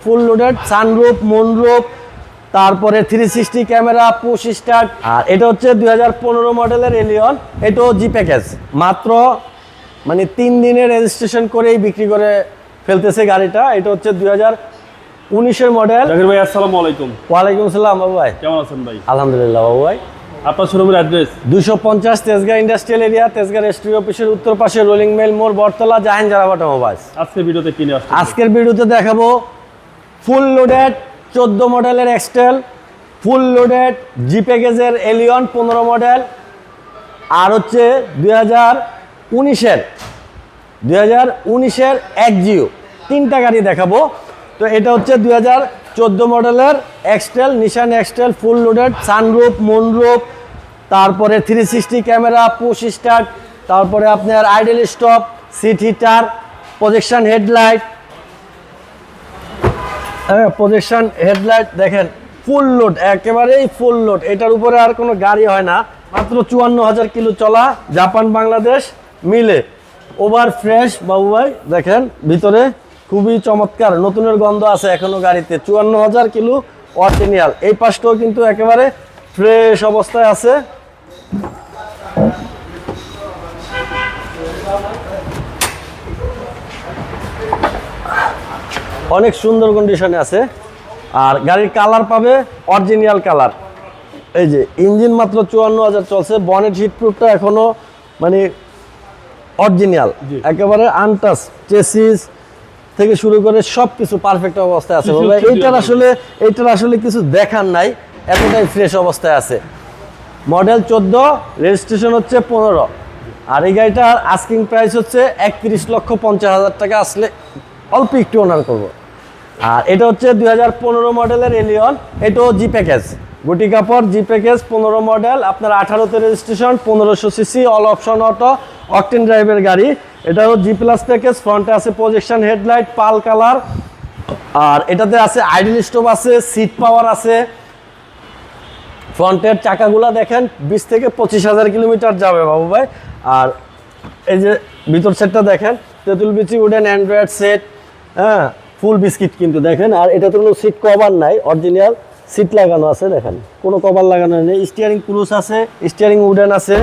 ফুল loaded, sunroof, moonroof, তারপরে 360 camera, push start. আর এটা হচ্ছে 2015 মডেলের এলিয়ন, এটাও জি প্যাকেজ। মাত্র মানে 3 দিনের রেজিস্ট্রেশন করেই বিক্রি করে ফেলতেছে গাড়িটা। এটা হচ্ছে 2019-এর মডেল। জাকির ভাই আসসালামু আলাইকুম। ওয়ালাইকুম আসসালাম বাবু ভাই, কেমন আছেন ভাই? আলহামদুলিল্লাহ বাবু ভাই। আপনার শোরুমের address? 250 Tejgaon industrial area, Tejgaon registry অফিসের উত্তর পাশে, রোলিং মেল মোড়, বটতলা, জাহান জারাব অটোমোবাইলস। আজকে ভিডিওতে কিনে আসছে। আজকের ভিডিওতে দেখাবো ফুল লোডেড 14 মডেলের এক্সটেল, ফুল লোডেড জি প্যাকেজের এলিয়ন 15 মডেল, আর হচ্ছে 2019-এর এক্সজিও। 3টা গাড়ি দেখাবো। তো এটা হচ্ছে 2014 মডেলের X Trail, Nissan X Trail, full loaded, sunroof, moonroof, তারপরে 360 ক্যামেরা, পুশ স্টার্ট, তারপরে আপনার idle stop, seat heater, projection headlight, projection headlight দেখেন, ফুল লোড, একেবারেই ফুল লোড। এটার উপরে আর কোনো গাড়ি হয় না। মাত্র 54,000 কিলো চলা, জাপান বাংলাদেশ মিলে। ওভার ফ্রেশ বাবু ভাই, দেখেন ভিতরে খুবই চমৎকার, নতুনের গন্ধ আছে এখনো গাড়িতে। 54,000 কিলো অরিজিনাল। এই পাশটাও কিন্তু একেবারে ফ্রেশ অবস্থায় আছে। অনেক সুন্দর কন্ডিশনে আছে। আর গাড়ির কালার পাবে অরিজিনাল কালার। এই যে ইঞ্জিন মাত্র 54,000 চলছে। বনেট হিট প্রুফটা এখনো মানে অরিজিনাল, একেবারে আনটাচ। চেসিস থেকে শুরু করে সব কিছু পারফেক্ট অবস্থায় আছে। এইটার আসলে কিছু দেখার নাই, এতটাই ফ্রেশ অবস্থায় আছে। মডেল 14, রেজিস্ট্রেশন হচ্ছে 15। আর এই গাড়িটার আস্কিং প্রাইস হচ্ছে 31,50,000 টাকা। আসলে অল্প একটু অনার করবো। আর এটা হচ্ছে 2015 মডেলের এলিয়ন, এটাও জি প্যাকেজ, গুটি কাপড় জি প্যাকেজ 15 মডেল। আপনার 18তে registration, 1500 cc, all option auto, octane ড্রাইভের গাড়ি। এটাও জি প্লাস প্যাকেজ। ফ্রন্টে আছে প্রজেকশন হেডলাইট, পাল কালার। আর এটাতে আছে আইডল স্টপ আছে, সিট পাওয়ার আছে। ফ্রন্টের চাকাগুলা দেখেন 20 থেকে 25,000 কিলোমিটার যাবে বাবু ভাই। আর এই যে ভিতর সেটটা দেখেন, তেঁতুল বিচি উডেন অ্যান্ড্রয়েড সেট, হ্যাঁ ফুল বিস্কিট কিন্তু দেখেন। আর এটাতে কোনো সিট কভার নাই, অরিজিনাল সিট লাগানো আছে, দেখেন কোনো কভার লাগানো নেই। স্টিয়ারিং ক্রুজ আছে, স্টিয়ারিং উডেন আছে।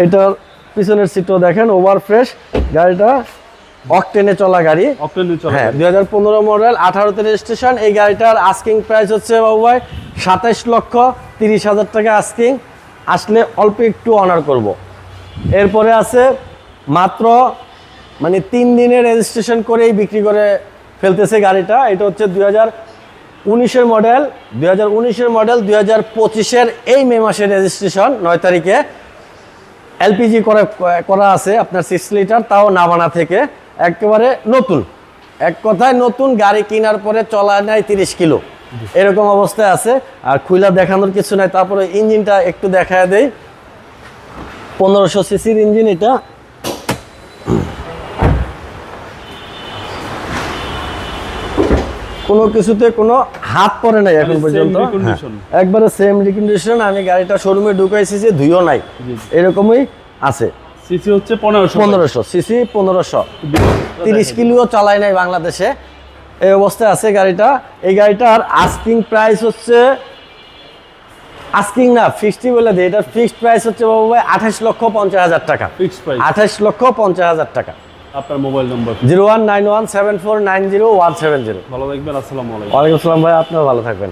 এটার পিছনের সিটও দেখেন ওভার ফ্রেশ। গাড়িটা অকটেনে চলা গাড়ি, হ্যাঁ 2015 মডেল, 18তে রেজিস্ট্রেশন। এই গাড়িটার আস্কিং প্রাইস হচ্ছে বাবু ভাই 27,30,000 টাকা আস্কিং। আসলে অল্প একটু অনার করব। এরপরে আছে মাত্র মানে 3 দিনের রেজিস্ট্রেশন করেই বিক্রি করে ফেলতেছে গাড়িটা। এটা হচ্ছে 2019-এর মডেল, 2025-এর এই মে মাসের রেজিস্ট্রেশন, 9 তারিখে। এলপিজি করা আছে আপনার 6 লিটার, তাও নাভানা থেকে। একেবারে নতুন, এক কথায় নতুন। গাড়ি কেনার পরে চলা নাই 30 কিলো, এরকম অবস্থায় আছে। আর খুইলা দেখানোর কিছু নাই। তারপরে ইঞ্জিনটা একটু দেখায় দেই। 1500 সিসির ইঞ্জিন এটা। কোনো কিছুতে কোনো হাত পড়ে নাই এখন পর্যন্ত, একবারে সেম রিকন্ডিশন। আমি গাড়িটা শোরুমে ঢুকাইছি যে ধুইও নাই, এরকমই আছে। সিসি হচ্ছে 1500 সিসি, 1500, 30 কিলোও চালাই নাই বাংলাদেশে, এই অবস্থায় আছে গাড়িটা। এই গাড়িটার আস্কিং প্রাইস হচ্ছে, আস্কিং না ফিক্সড বলে দিই, এটার ফিক্সড প্রাইস হচ্ছে বাবু ভাই 28,50,000 টাকা। ফিক্সড প্রাইস 28,50,000 টাকা। আপনার মোবাইল নম্বর? 01917490 170। ভালো থাকবেন, আসসালামু আলাইকুম। ওয়ালাইকুম আসসালাম ভাই, আপনিও ভালো থাকবেন।